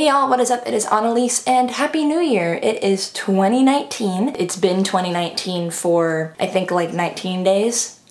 Hey y'all, what is up? It is Annelies and Happy New Year! It is 2019. It's been 2019 for, I think, like 19 days.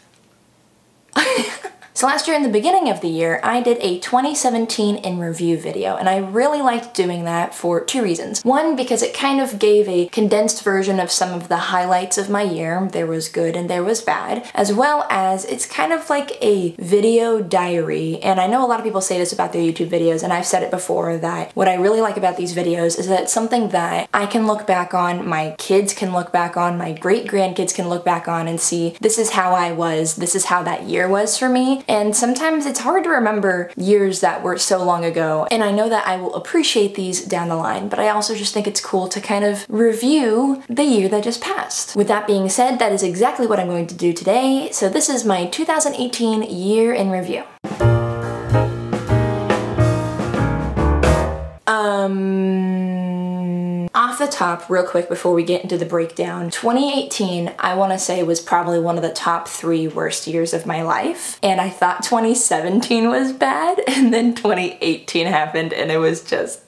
So last year in the beginning of the year, I did a 2017 in review video, and I really liked doing that for two reasons. One, because it kind of gave a condensed version of some of the highlights of my year. There was good and there was bad, as well as it's kind of like a video diary. And I know a lot of people say this about their YouTube videos, and I've said it before, that what I really like about these videos is that it's something that I can look back on, my kids can look back on, my great-grandkids can look back on and see, this is how I was, this is how that year was for me. And sometimes it's hard to remember years that were so long ago, and I know that I will appreciate these down the line, but I also just think it's cool to kind of review the year that just passed. With that being said, that is exactly what I'm going to do today. So this is my 2018 year in review. Off the top, real quick before we get into the breakdown, 2018 I want to say was probably one of the top 3 worst years of my life, and I thought 2017 was bad, and then 2018 happened and it was just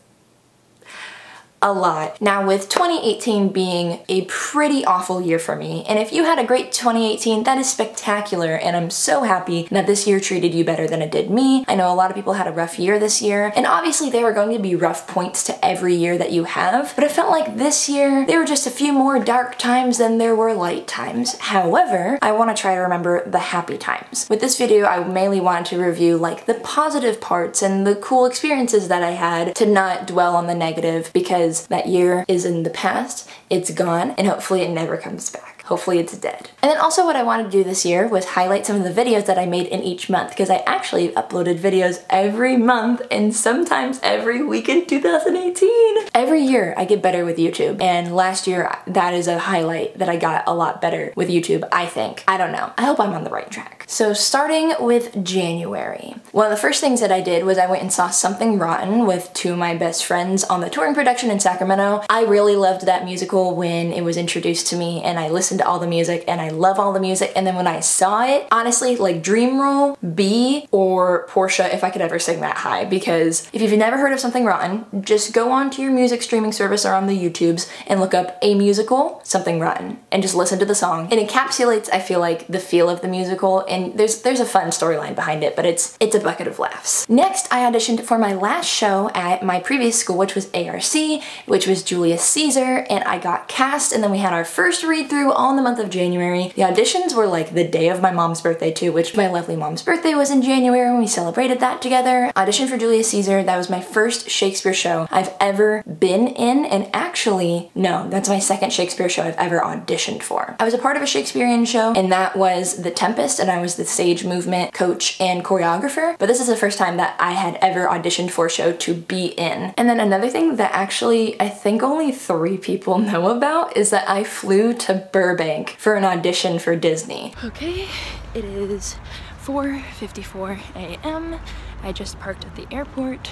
a lot. Now, with 2018 being a pretty awful year for me, and if you had a great 2018, that is spectacular, and I'm so happy that this year treated you better than it did me. I know a lot of people had a rough year this year, and obviously there are going to be rough points to every year that you have, but it felt like this year there were just a few more dark times than there were light times. However, I want to try to remember the happy times. With this video, I mainly wanted to review like the positive parts and the cool experiences that I had, to not dwell on the negative, because that year is in the past, it's gone, and hopefully it never comes back. Hopefully it's dead. And then also what I wanted to do this year was highlight some of the videos that I made in each month, because I actually uploaded videos every month and sometimes every week in 2018. Every year I get better with YouTube, and last year that is a highlight that I got a lot better with YouTube, I think. I don't know. I hope I'm on the right track. So starting with January. One of the first things that I did was I went and saw Something Rotten with 2 of my best friends on the touring production in Sacramento. I really loved that musical when it was introduced to me, and I listened to all the music, and I love all the music, and then when I saw it, honestly, like Dream Rule, B, or Portia, if I could ever sing that high, because if you've never heard of Something Rotten, just go onto your music streaming service or on the YouTubes and look up a musical, Something Rotten, and just listen to the song. It encapsulates, I feel like, the feel of the musical, and there's a fun storyline behind it, but it's a bucket of laughs. Next, I auditioned for my last show at my previous school, which was ARC, which was Julius Caesar, and I got cast, and then we had our first read-through all in the month of January. The auditions were like the day of my mom's birthday too, which my lovely mom's birthday was in January, and we celebrated that together. Auditioned for Julius Caesar. That was my first Shakespeare show I've ever been in, and actually, no, that's my second Shakespeare show I've ever auditioned for. I was a part of a Shakespearean show, and that was The Tempest, and I was the stage movement coach and choreographer, but this is the first time that I had ever auditioned for a show to be in. And then another thing that actually I think only 3 people know about is that I flew to Burbank for an audition for Disney. Okay, it is 4:54 a.m. I just parked at the airport,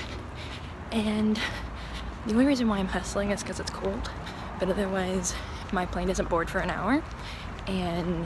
and the only reason why I'm hustling is because it's cold, but otherwise my plane isn't board for an hour, and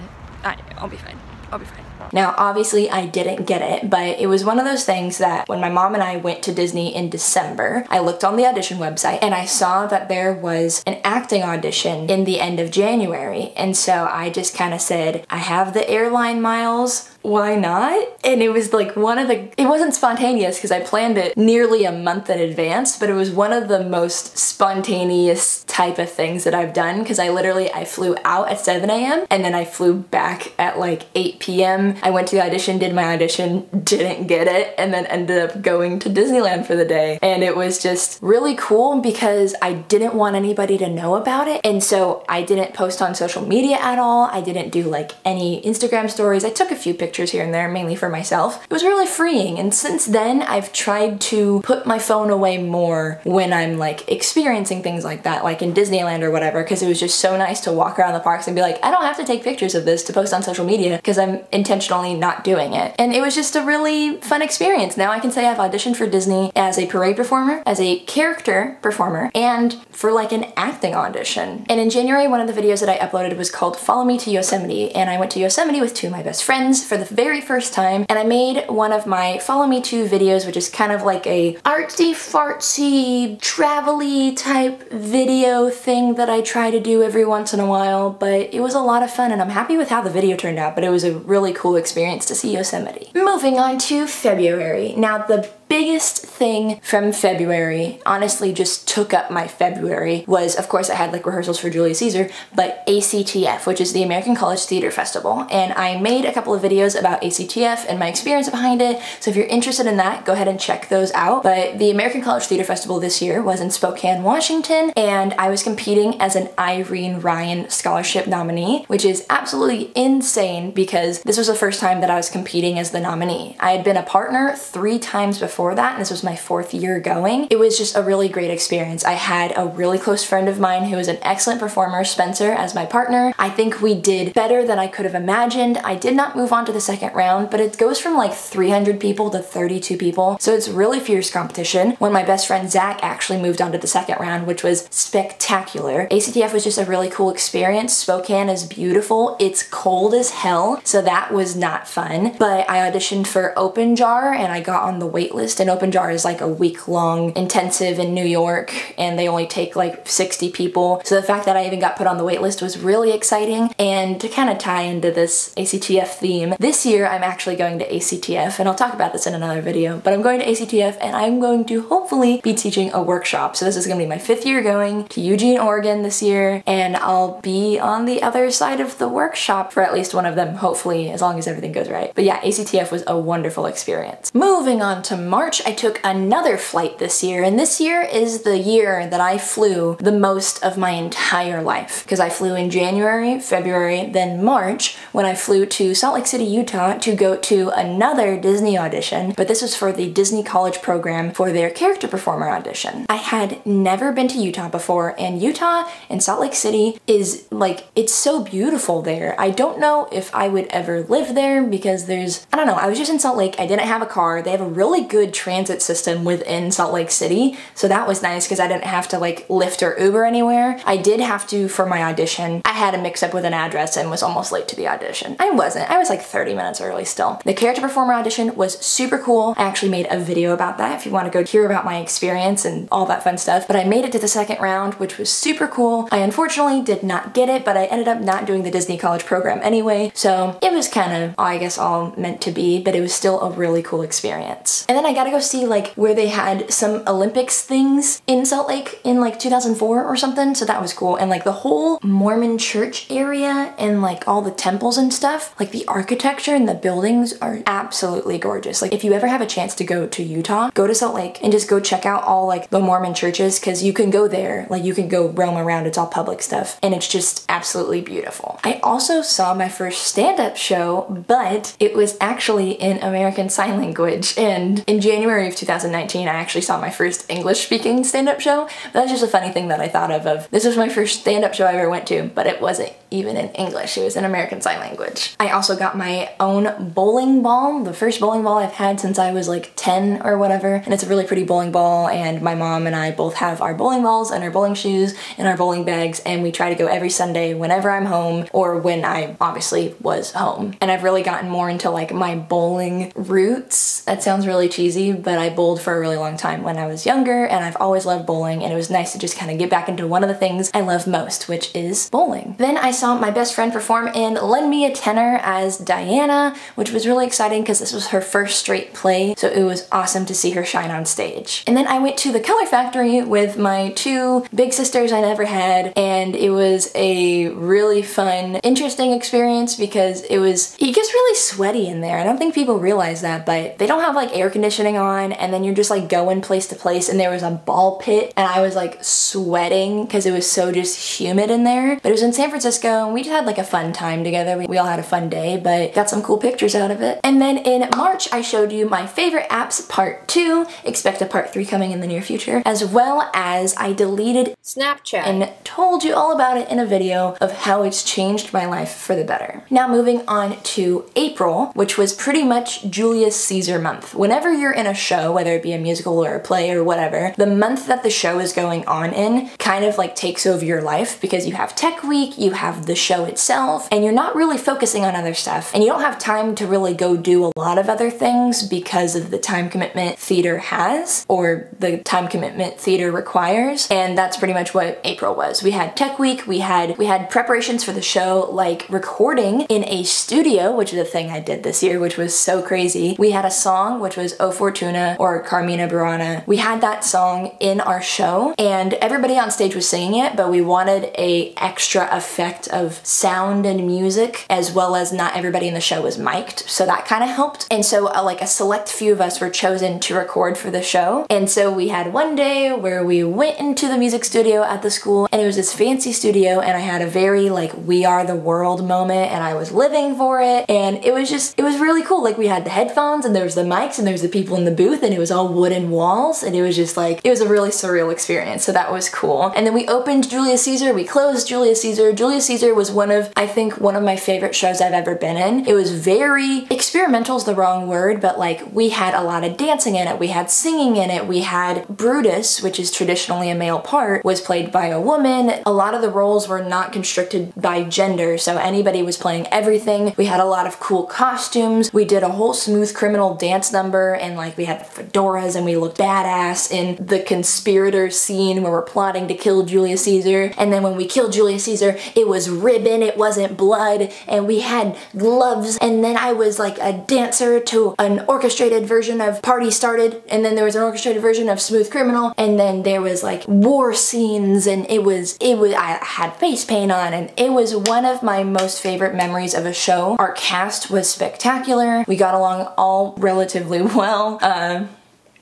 I'll be fine. I'll be fine. Now, obviously I didn't get it, but it was one of those things that when my mom and I went to Disney in December, I looked on the audition website and I saw that there was an acting audition in the end of January. And so I just kind of said, I have the airline miles, why not? And it was like it wasn't spontaneous because I planned it nearly a month in advance, but it was one of the most spontaneous type of things that I've done, because I flew out at 7 a.m. and then I flew back at like 8 p.m. I went to the audition, did my audition, didn't get it, and then ended up going to Disneyland for the day. And it was just really cool because I didn't want anybody to know about it, and so I didn't post on social media at all. I didn't do like any Instagram stories. I took a few pictures here and there, mainly for myself. It was really freeing, and since then I've tried to put my phone away more when I'm like experiencing things like that, like in Disneyland or whatever, because it was just so nice to walk around the parks and be like, I don't have to take pictures of this to post on social media because I'm intentionally not doing it. And it was just a really fun experience. Now I can say I've auditioned for Disney as a parade performer, as a character performer, and for like an acting audition. And in January, one of the videos that I uploaded was called Follow Me to Yosemite, and I went to Yosemite with 2 of my best friends for for the very first time, and I made one of my Follow Me To videos, which is kind of like a artsy fartsy travel-y type video thing that I try to do every once in a while, but it was a lot of fun and I'm happy with how the video turned out, but it was a really cool experience to see Yosemite. Moving on to February. Now the biggest thing from February, honestly just took up my February, was of course I had like rehearsals for Julius Caesar, but ACTF, which is the American College Theater Festival, and I made a couple of videos about ACTF and my experience behind it, so if you're interested in that, go ahead and check those out. But the American College Theater Festival this year was in Spokane, Washington, and I was competing as an Irene Ryan Scholarship nominee, which is absolutely insane because this was the first time that I was competing as the nominee. I had been a partner 3 times before that, and this was my 4th year going. It was just a really great experience. I had a really close friend of mine who was an excellent performer, Spencer, as my partner. I think we did better than I could have imagined. I did not move on to the second round, but it goes from like 300 people to 32 people, so it's really fierce competition. When my best friend Zach actually moved on to the second round, which was spectacular. ACTF was just a really cool experience. Spokane is beautiful. It's cold as hell, so that was not fun, but I auditioned for Open Jar and I got on the wait list. And Open Jar is like a week-long intensive in New York, and they only take like 60 people. So the fact that I even got put on the wait list was really exciting. And to kind of tie into this ACTF theme, this year I'm actually going to ACTF, and I'll talk about this in another video, but I'm going to ACTF and I'm going to hopefully be teaching a workshop. So this is going to be my 5th year going to Eugene, Oregon this year, and I'll be on the other side of the workshop for at least one of them, hopefully, as long as everything goes right. But yeah, ACTF was a wonderful experience. Moving on to March, I took another flight this year, and this year is the year that I flew the most of my entire life, because I flew in January, February, then March, when I flew to Salt Lake City, Utah to go to another Disney audition, but this was for the Disney College program for their character performer audition. I had never been to Utah before, and Utah and Salt Lake City is like, it's so beautiful there. I don't know if I would ever live there because there's, I don't know, I was just in Salt Lake, I didn't have a car, they have a really good transit system within Salt Lake City, so that was nice because I didn't have to like Lyft or Uber anywhere. I did have to for my audition. I had a mix up with an address and was almost late to the audition. I wasn't, I was like 30 minutes early still. The character performer audition was super cool. I actually made a video about that if you want to go hear about my experience and all that fun stuff, but I made it to the second round, which was super cool. I unfortunately did not get it, but I ended up not doing the Disney College program anyway, so it was kind of, I guess, all meant to be, but it was still a really cool experience. And then I got to go see like where they had some Olympics things in Salt Lake in like 2004 or something, so that was cool. And like the whole Mormon church area and like all the temples and stuff, like the architecture and the buildings are absolutely gorgeous. Like if you ever have a chance to go to Utah, go to Salt Lake and just go check out all like the Mormon churches, because you can go there, like you can go roam around, it's all public stuff, and it's just absolutely beautiful. I also saw my first stand-up show, but it was actually in American Sign Language, and in January of 2019 I actually saw my first English speaking stand-up show. That's just a funny thing that I thought of this was my first stand-up show I ever went to, but it wasn't even in English, it was in American Sign Language. I also got my own bowling ball, the first bowling ball I've had since I was like 10 or whatever, and it's a really pretty bowling ball, and my mom and I both have our bowling balls and our bowling shoes and our bowling bags, and we try to go every Sunday whenever I'm home or when I obviously was home. And I've really gotten more into like my bowling roots. That sounds really cheesy, but I bowled for a really long time when I was younger, and I've always loved bowling, and it was nice to just kind of get back into one of the things I love most, which is bowling. Then I saw my best friend perform in Lend Me a Tenor as Diana, which was really exciting because this was her first straight play, so it was awesome to see her shine on stage. And then I went to the Color Factory with my 2 big sisters I never had, and it was a really fun, interesting experience because it gets really sweaty in there. I don't think people realize that, but they don't have like air conditioning on, and then you're just like going place to place, and there was a ball pit, and I was like sweating because it was so just humid in there. But it was in San Francisco, and we just had like a fun time together. We all had a fun day, but got some cool pictures out of it. And then in March, I showed you my favorite apps part 2, expect a part 3 coming in the near future, as well as I deleted Snapchat and told you all about it in a video of how it's changed my life for the better. Now moving on to April, which was pretty much Julius Caesar month. Whenever you're in a show, whether it be a musical or a play or whatever, the month that the show is going on in kind of like takes over your life because you have Tech Week, you have have the show itself, and you're not really focusing on other stuff, and you don't have time to really go do a lot of other things because of the time commitment theater has, or the time commitment theater requires, and that's pretty much what April was. We had tech week, we had preparations for the show, like recording in a studio, which is a thing I did this year, which was so crazy. We had a song, which was O Fortuna, or Carmina Burana. We had that song in our show, and everybody on stage was singing it, but we wanted a extra effect of sound and music, as well as not everybody in the show was mic'd, so that kind of helped. And so like a select few of us were chosen to record for the show, and so we had one day where we went into the music studio at the school, and it was this fancy studio, and I had a very like We Are the World moment, and I was living for it, and it was really cool. Like, we had the headphones, and there was the mics, and there was the people in the booth, and it was all wooden walls, and it was just like, it was a really surreal experience, so that was cool. And then we opened Julius Caesar, we closed Julius Caesar. Julius Caesar was I think one of my favorite shows I've ever been in. It was very, experimental is the wrong word, but like, we had a lot of dancing in it, we had singing in it, we had Brutus, which is traditionally a male part, was played by a woman. A lot of the roles were not constricted by gender, so anybody was playing everything. We had a lot of cool costumes. We did a whole Smooth Criminal dance number, and like, we had fedoras, and we looked badass in the conspirator scene where we're plotting to kill Julius Caesar. And then when we killed Julius Caesar, it was ribbon, it wasn't blood, and we had gloves. And then I was like a dancer to an orchestrated version of Party Started, and then there was an orchestrated version of Smooth Criminal, and then there was like war scenes, and I had face paint on, and it was one of my most favorite memories of a show. Our cast was spectacular. We got along all relatively well.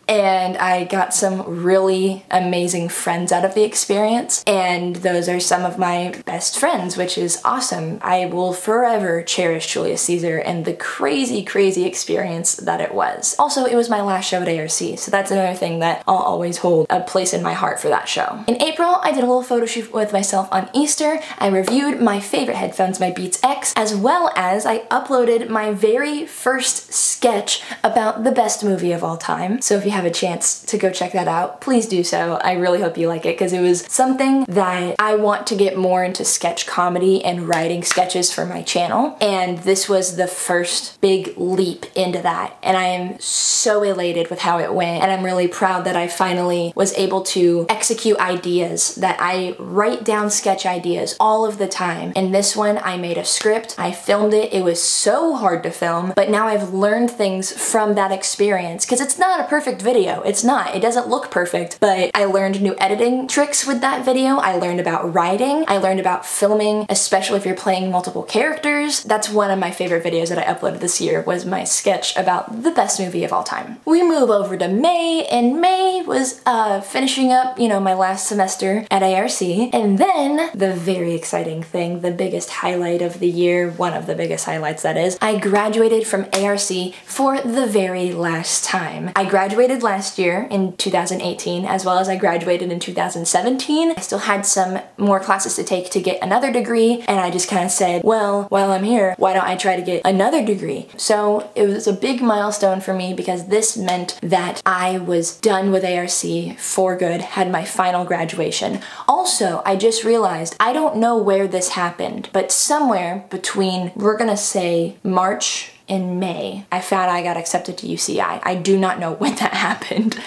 And I got some really amazing friends out of the experience, and those are some of my best friends, which is awesome. I will forever cherish Julius Caesar and the crazy, crazy experience that it was. Also, it was my last show at ARC, so that's another thing that I'll always hold a place in my heart for that show. In April, I did a little photo shoot with myself on Easter. I reviewed my favorite headphones, my Beats X, as well as I uploaded my very first sketch about the best movie of all time. So if you have a chance to go check that out, please do so. I really hope you like it, because it was something that I want to get more into sketch comedy and writing sketches for my channel, and this was the first big leap into that, and I am so elated with how it went, and I'm really proud that I finally was able to execute ideas that I write down sketch ideas all of the time. And this one, I made a script, I filmed it, it was so hard to film, but now I've learned things from that experience, because it's not a perfect video. It's not. It doesn't look perfect, but I learned new editing tricks with that video. I learned about writing. I learned about filming, especially if you're playing multiple characters. That's one of my favorite videos that I uploaded this year, was my sketch about the best movie of all time. We move over to May, and May was finishing up, you know, my last semester at ARC, and then the very exciting thing, the biggest highlight of the year, one of the biggest highlights that is, I graduated from ARC for the very last time. I graduated last year in 2018, as well as I graduated in 2017. I still had some more classes to take to get another degree, and I just kind of said, well, while I'm here, why don't I try to get another degree? So it was a big milestone for me, because this meant that I was done with ARC for good, had my final graduation. Also, I just realized, I don't know where this happened, but somewhere between, we're gonna say, March in May, I found I got accepted to UCI. I do not know when that happened.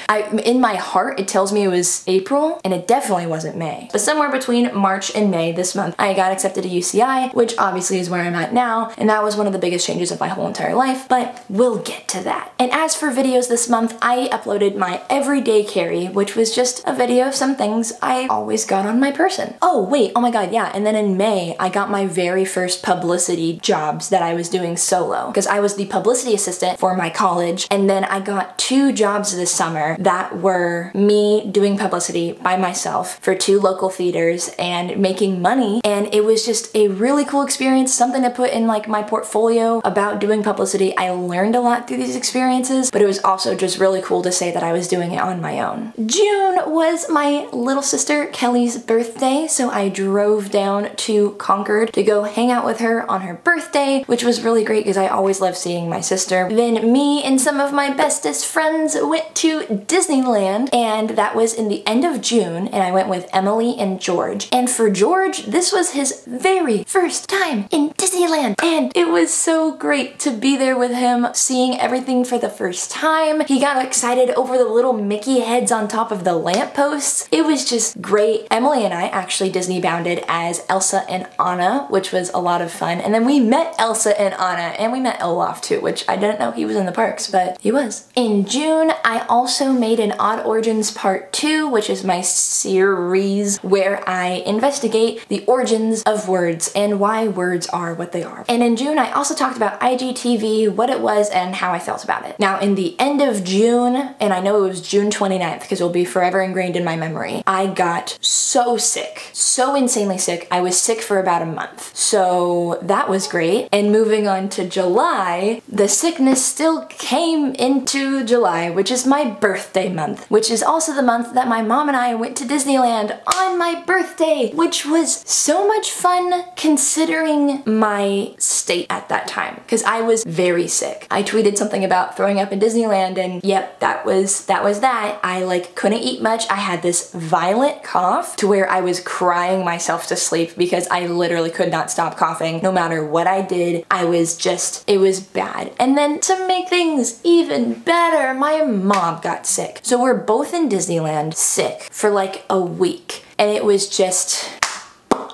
In my heart, it tells me it was April, and it definitely wasn't May. But somewhere between March and May this month, I got accepted to UCI, which obviously is where I'm at now, and that was one of the biggest changes of my whole entire life, but we'll get to that. And as for videos this month, I uploaded my everyday carry, which was just a video of some things I always got on my person. Oh wait, oh my god, yeah, and then in May, I got my very first publicity jobs that I was doing solo, because I was the publicity assistant for my college, and then I got 2 jobs this summer that were me doing publicity by myself for 2 local theaters and making money, and it was just a really cool experience, something to put in like my portfolio about doing publicity. I learned a lot through these experiences, but it was also just really cool to say that I was doing it on my own. June was my little sister Kelly's birthday, so I drove down to Concord to go hang out with her on her birthday, which was really great because I always always loved seeing my sister. Then me and some of my bestest friends went to Disneyland, and that was in the end of June, and I went with Emily and George. And for George, this was his very first time in Disneyland, and it was so great to be there with him, seeing everything for the first time. He got excited over the little Mickey heads on top of the lampposts. It was just great. Emily and I actually Disney bounded as Elsa and Anna, which was a lot of fun. And then we met Elsa and Anna, and we met Olaf too, which I didn't know he was in the parks, but he was. In June, I also made an Odd Origins Part 2, which is my series where I investigate the origins of words and why words are what they are. And in June, I also talked about IGTV, what it was, and how I felt about it. Now, in the end of June, and I know it was June 29th because it will be forever ingrained in my memory, I got so sick, so insanely sick. I was sick for about a month. So that was great. And moving on to July, the sickness still came into July, which is my birthday month, which is also the month that my mom and I went to Disneyland on my birthday, which was so much fun considering my state at that time, because I was very sick. I tweeted something about throwing up in Disneyland, and yep, that was that. I like couldn't eat much. I had this violent cough to where I was crying myself to sleep because I literally could not stop coughing no matter what I did. It was bad. And then to make things even better, my mom got sick. So we're both in Disneyland sick for like a week, and it was just...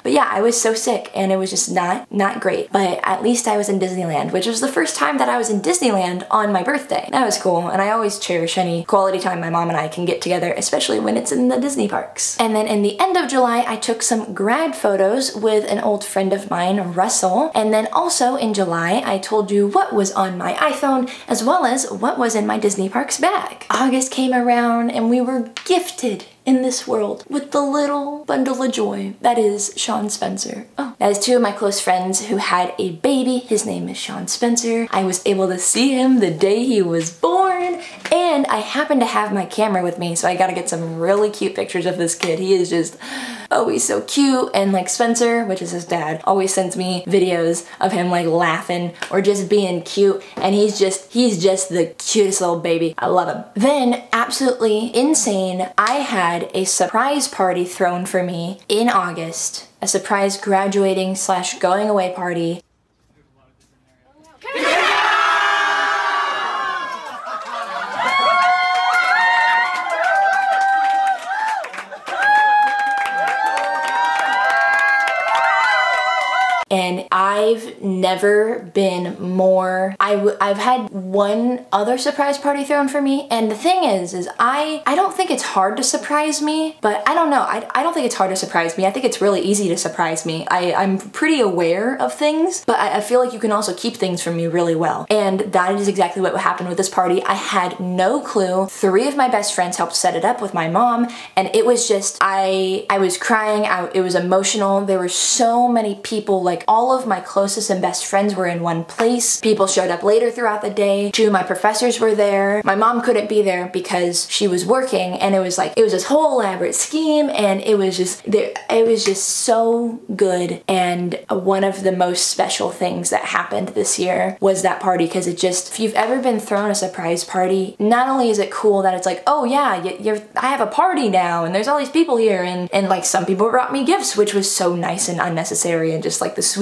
But yeah, I was so sick, and it was just not great. But at least I was in Disneyland, which was the first time that I was in Disneyland on my birthday. That was cool, and I always cherish any quality time my mom and I can get together, especially when it's in the Disney parks. And then in the end of July, I took some grad photos with an old friend of mine, Russell. And then also in July, I told you what was on my iPhone, as well as what was in my Disney parks bag. August came around, and we were gifted in this world with the little bundle of joy that is Sean Spencer. Oh, that is two of my close friends who had a baby. His name is Sean Spencer. I was able to see him the day he was born, and I happened to have my camera with me, so I got to get some really cute pictures of this kid. He is just, oh, he's so cute. And like Spencer, which is his dad, always sends me videos of him like laughing or just being cute, and he's just the cutest little baby. I love him. Then, absolutely insane, I had a surprise party thrown for me in August, a surprise graduating / going away party. And I've never been more, I've had one other surprise party thrown for me, and the thing is I don't think it's hard to surprise me, but I don't know, I don't think it's hard to surprise me. I think it's really easy to surprise me. I'm pretty aware of things, but I feel like you can also keep things from me really well. And that is exactly what happened with this party. I had no clue. 3 of my best friends helped set it up with my mom, and it was just, I was crying, it was emotional. There were so many people, like all of my closest and best friends were in one place. People showed up later throughout the day. 2 of my professors were there. My mom couldn't be there because she was working, and it was this whole elaborate scheme, and it was just so good. And one of the most special things that happened this year was that party, because if you've ever been thrown a surprise party, not only is it cool that it's like, oh yeah, I have a party now, and there's all these people here, and like some people brought me gifts, which was so nice and unnecessary and just like the sweetest.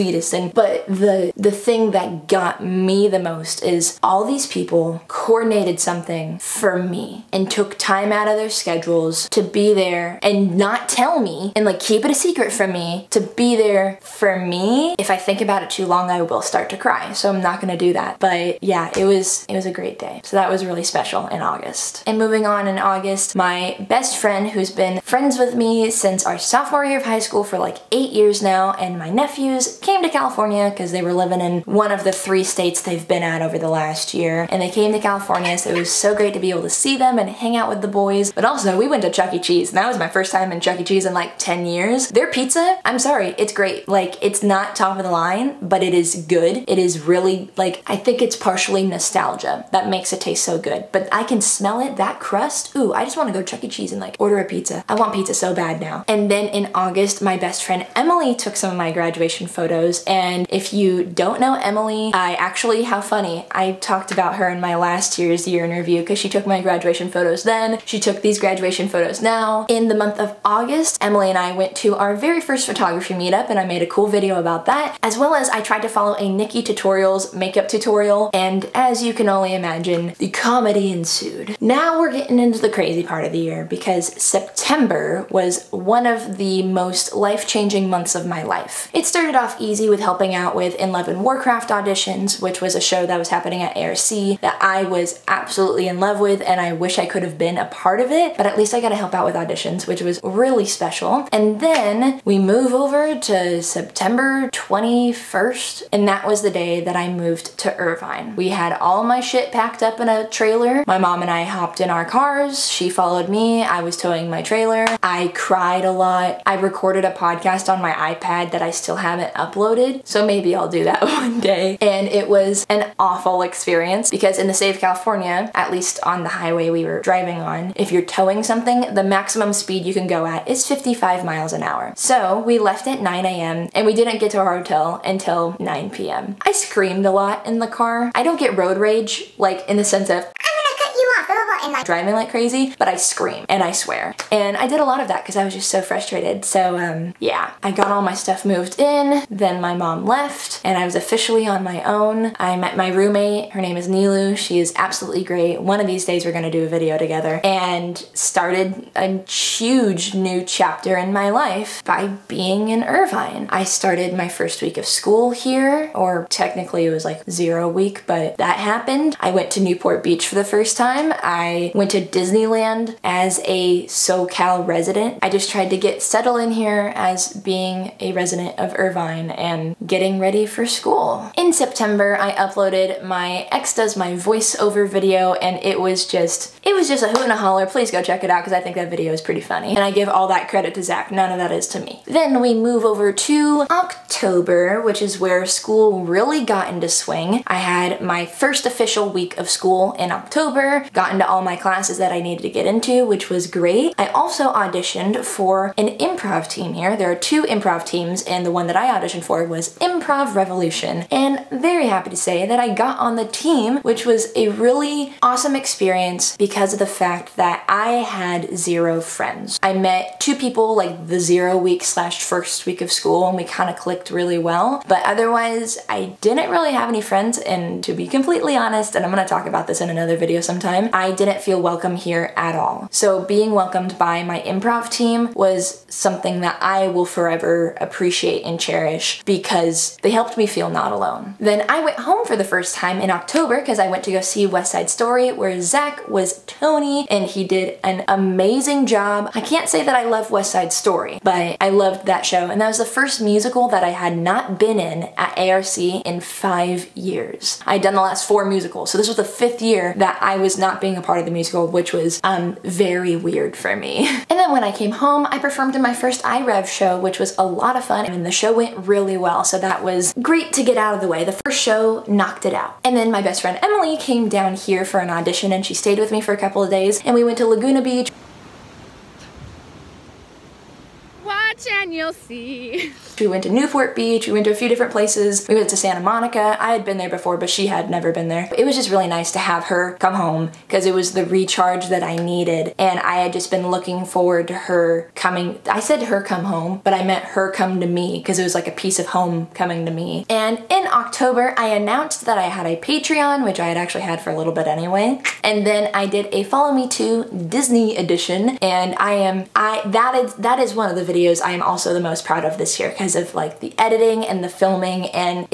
But the thing that got me the most is all these people coordinated something for me and took time out of their schedules to be there and not tell me and like keep it a secret from me, to be there for me. If I think about it too long, I will start to cry, so I'm not gonna do that. But yeah, it was a great day. So that was really special in August. And moving on, in August, my best friend, who's been friends with me since our sophomore year of high school for like 8 years now, and my nephews came to California because they were living in one of the 3 states they've been at over the last year, and they came to California, so it was so great to be able to see them and hang out with the boys. But also, we went to Chuck E. Cheese, and that was my first time in Chuck E. Cheese in like 10 years. Their pizza, I'm sorry, it's great. Like, it's not top of the line, but it is good. It is really, like, I think it's partially nostalgia that makes it taste so good. But I can smell it, that crust. Ooh, I just want to go to Chuck E. Cheese and like order a pizza. I want pizza so bad now. And then in August, my best friend Emily took some of my graduation photos, and If you don't know Emily, how funny, I talked about her in my last year's year in review because she took my graduation photos then. She took these graduation photos now. In the month of August, Emily and I went to our very first photography meetup and I made a cool video about that, as well as I tried to follow a Nikki Tutorials makeup tutorial, and as you can only imagine, the comedy ensued. Now we're getting into the crazy part of the year because September was one of the most life-changing months of my life. It started off easy with helping out with In Love and Warcraft auditions, which was a show that was happening at ARC that I was absolutely in love with, and I wish I could have been a part of it, but at least I got to help out with auditions, which was really special. And then we move over to September 21st, and that was the day that I moved to Irvine. We had all my shit packed up in a trailer. My mom and I hopped in our cars. She followed me. I was towing my trailer. I cried a lot. I recorded a podcast on my iPad that I still haven't uploaded, so maybe I'll do that one day. And it was an awful experience because in the state of California, at least on the highway we were driving on, if you're towing something, the maximum speed you can go at is 55 miles an hour. So we left at 9 a.m. and we didn't get to our hotel until 9 p.m. I screamed a lot in the car. I don't get road rage, like in the sense of, and like driving like crazy, but I scream and I swear. And I did a lot of that because I was just so frustrated. So yeah, I got all my stuff moved in, then my mom left, and I was officially on my own. I met my roommate, her name is Nilu. She is absolutely great. One of these days we're gonna do a video together, and started a huge new chapter in my life by being in Irvine. I started my first week of school here, or technically it was like 0 week, but that happened. I went to Newport Beach for the first time. I went to Disneyland as a SoCal resident. I just tried to get settled in here as being a resident of Irvine and getting ready for school. In September, I uploaded my X Does My Voiceover video, and it was just a hoot and a holler. Please go check it out because I think that video is pretty funny. And I give all that credit to Zach. None of that is to me. Then we move over to October, which is where school really got into swing. I had my first official week of school in October, got into all my classes that I needed to get into, which was great. I also auditioned for an improv team here. There are 2 improv teams, and the one that I auditioned for was Improv Revolution. And very happy to say that I got on the team, which was a really awesome experience because of the fact that I had 0 friends. I met 2 people like the 0 week / first week of school, and we kind of clicked really well. But otherwise, I didn't really have any friends, and to be completely honest, and I'm gonna talk about this in another video sometime, I didn't feel welcome here at all. So being welcomed by my improv team was something that I will forever appreciate and cherish because they helped me feel not alone. Then I went home for the first time in October because I went to go see West Side Story, where Zach was Tony, and he did an amazing job. I can't say that I love West Side Story, but I loved that show, and that was the first musical that I had not been in at ARC in 5 years. I'd done the last 4 musicals, so this was the 5th year that I was not being a part of the musical, which was very weird for me. And then when I came home, I performed in my first iRev show, which was a lot of fun, and the show went really well, so that was great to get out of the way. The first show knocked it out. And then my best friend Emily came down here for an audition, and she stayed with me for a couple of days, and we went to Laguna Beach. Watch and you'll see. We went to Newport Beach, we went to a few different places. We went to Santa Monica. I had been there before, but she had never been there. It was just really nice to have her come home because it was the recharge that I needed, and I had just been looking forward to her coming. I said her come home, but I meant her come to me because it was like a piece of home coming to me. And in October, I announced that I had a Patreon, which I had actually had for a little bit anyway. And then I did a Follow Me To Disney edition, and that is one of the videos I am also the most proud of this year because of like the editing and the filming, and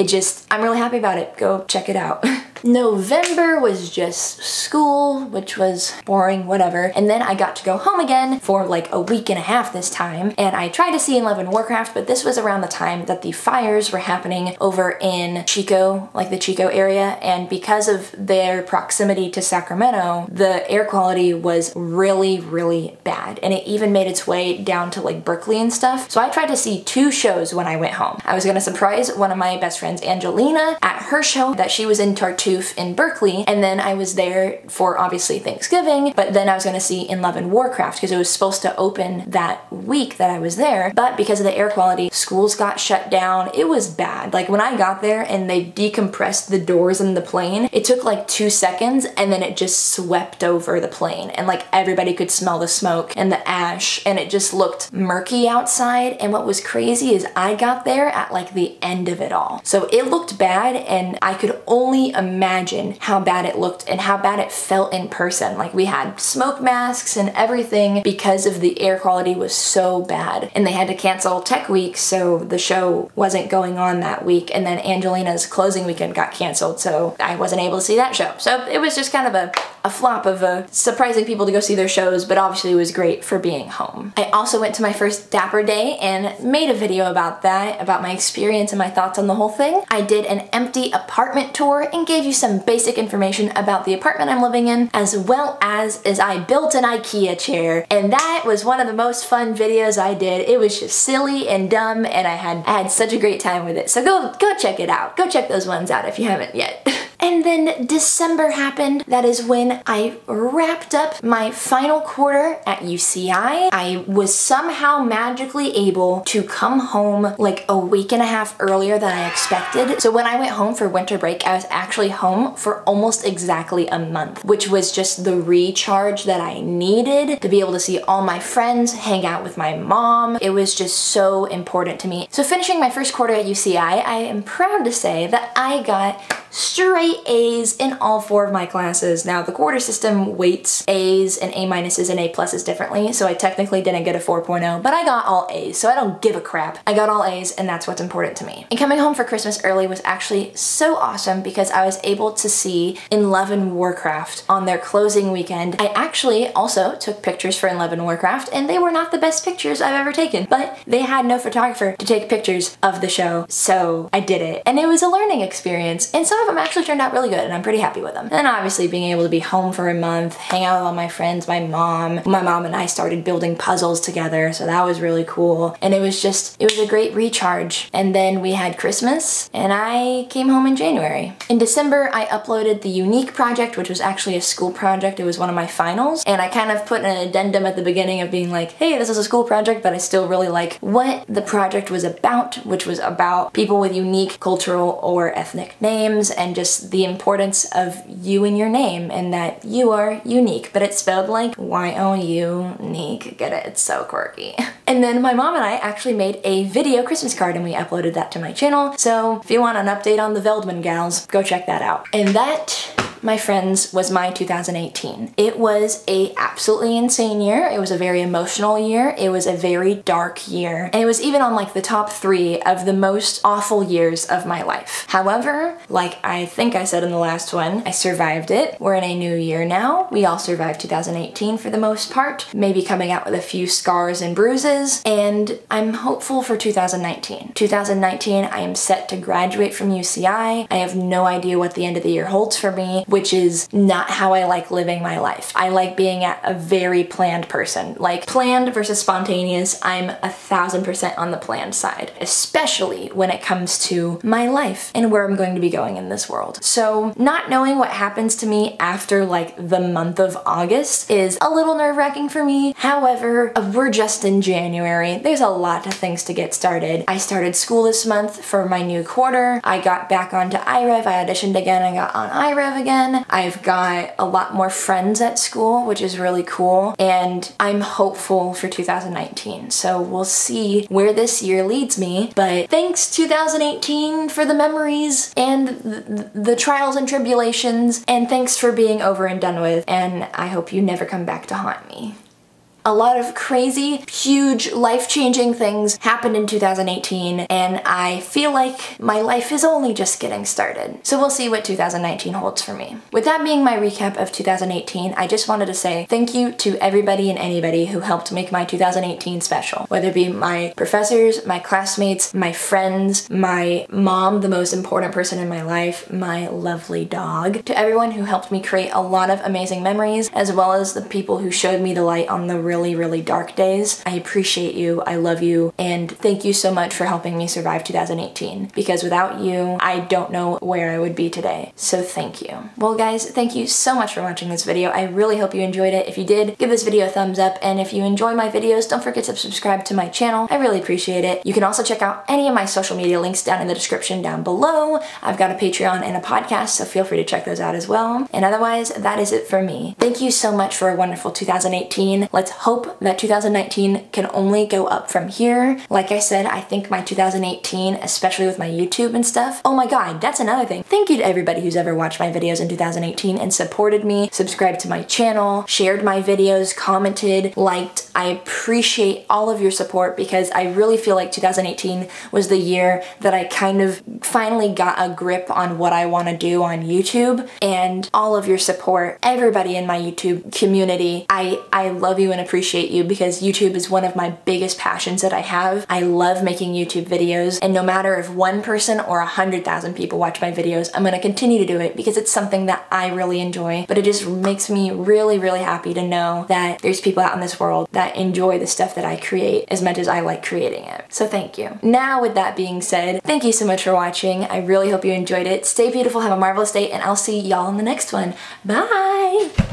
I'm really happy about it. Go check it out. November was just school, which was boring, whatever. And then I got to go home again for like a week and a half this time. And I tried to see In Love and Warcraft, but this was around the time that the fires were happening over in Chico, like the Chico area. And because of their proximity to Sacramento, the air quality was really, really bad. And it even made its way down to like Berkeley and stuff. So I tried to see 2 shows when I went home. I was gonna surprise one of my best friends, Angelina, at her show that she was in Tartu TOOF in Berkeley, and then I was there for obviously Thanksgiving, but then I was gonna see In Love and Warcraft because it was supposed to open that week that I was there, but because of the air quality, schools got shut down. It was bad. Like when I got there and they decompressed the doors in the plane, it took like 2 seconds and then it just swept over the plane and like everybody could smell the smoke and the ash and it just looked murky outside. And what was crazy is I got there at like the end of it all. So it looked bad and I could only imagine how bad it looked and how bad it felt in person. Like we had smoke masks and everything because of the air quality was so bad. And they had to cancel Tech Week, so the show wasn't going on that week. And then Angelina's closing weekend got canceled, so I wasn't able to see that show. So it was just kind of a flop of surprising people to go see their shows, but obviously it was great for being home. I also went to my first Dapper Day and made a video about that, about my experience and my thoughts on the whole thing. I did an empty apartment tour and gave you some basic information about the apartment I'm living in, as well as I built an IKEA chair, and that was one of the most fun videos I did. It was just silly and dumb, and I had such a great time with it. So go check it out. Go check those ones out if you haven't yet. And then December happened. That is when I wrapped up my final quarter at UCI. I was somehow magically able to come home like a week and a half earlier than I expected. So when I went home for winter break, I was actually home for almost exactly a month, which was just the recharge that I needed to be able to see all my friends, hang out with my mom. It was just so important to me. So finishing my first quarter at UCI, I am proud to say that I got straight A's in all 4 of my classes. Now the quarter system weights A's and A minuses and A pluses differently, so I technically didn't get a 4.0, but I got all A's, so I don't give a crap. I got all A's and that's what's important to me. And coming home for Christmas early was actually so awesome because I was able to see In Love and Warcraft on their closing weekend. I actually also took pictures for In Love and Warcraft, and they were not the best pictures I've ever taken, but they had no photographer to take pictures of the show, so I did it. And it was a learning experience, and some of them actually turned out really good and I'm pretty happy with them. And obviously being able to be home for a month, hang out with all my friends, my mom and I started building puzzles together, so that was really cool. And it was a great recharge. And then we had Christmas and I came home in January. In December, I uploaded the Unique project, which was actually a school project. It was one of my finals. And I kind of put an addendum at the beginning of being like, hey, this is a school project, but I still really like what the project was about, which was about people with unique cultural or ethnic names and just the importance of you and your name and that you are unique, but it's spelled like Y-O-U-nique. Get it? It's so quirky. And then my mom and I actually made a video Christmas card and we uploaded that to my channel. So if you want an update on the Veldman gals, go check that out. And that, my friends, was my 2018. It was a absolutely insane year. It was a very emotional year. It was a very dark year. And it was even on like the top 3 of the most awful years of my life. However, like I think I said in the last one, I survived it. We're in a new year now. We all survived 2018 for the most part, maybe coming out with a few scars and bruises, and I'm hopeful for 2019. 2019, I am set to graduate from UCI. I have no idea what the end of the year holds for me, which is not how I like living my life. I like being a very planned person. Like planned versus spontaneous, I'm 1000% on the planned side, especially when it comes to my life and where I'm going to be going in this world. So not knowing what happens to me after like the month of August is a little nerve-wracking for me. However, we're just in January. There's a lot of things to get started. I started school this month for my new quarter. I got back onto iRev. I auditioned again. I got on iRev again. I've got a lot more friends at school, which is really cool. And I'm hopeful for 2019. So we'll see where this year leads me. But thanks 2018 for the memories and the trials and tribulations. And thanks for being over and done with. And I hope you never come back to haunt me. A lot of crazy, huge, life-changing things happened in 2018, and I feel like my life is only just getting started. So we'll see what 2019 holds for me. With that being my recap of 2018, I just wanted to say thank you to everybody and anybody who helped make my 2018 special. Whether it be my professors, my classmates, my friends, my mom, the most important person in my life, my lovely dog. To everyone who helped me create a lot of amazing memories, as well as the people who showed me the light on the real really, really dark days. I appreciate you, I love you, and thank you so much for helping me survive 2018, because without you, I don't know where I would be today. So thank you. Well guys, thank you so much for watching this video. I really hope you enjoyed it. If you did, give this video a thumbs up, and if you enjoy my videos, don't forget to subscribe to my channel. I really appreciate it. You can also check out any of my social media links down in the description down below. I've got a Patreon and a podcast, so feel free to check those out as well. And otherwise, that is it for me. Thank you so much for a wonderful 2018. Let's hope that 2019 can only go up from here. Like I said, I think my 2018, especially with my YouTube and stuff, oh my god, that's another thing. Thank you to everybody who's ever watched my videos in 2018 and supported me, subscribed to my channel, shared my videos, commented, liked. I appreciate all of your support because I really feel like 2018 was the year that I kind of finally got a grip on what I want to do on YouTube, and all of your support, everybody in my YouTube community, I love you and appreciate you because YouTube is one of my biggest passions that I have. I love making YouTube videos, and no matter if 1 person or 100,000 people watch my videos, I'm gonna continue to do it because it's something that I really enjoy. But it just makes me really, really happy to know that there's people out in this world that enjoy the stuff that I create as much as I like creating it. So thank you. Now with that being said, thank you so much for watching. I really hope you enjoyed it. Stay beautiful, have a marvelous day, and I'll see y'all in the next one. Bye!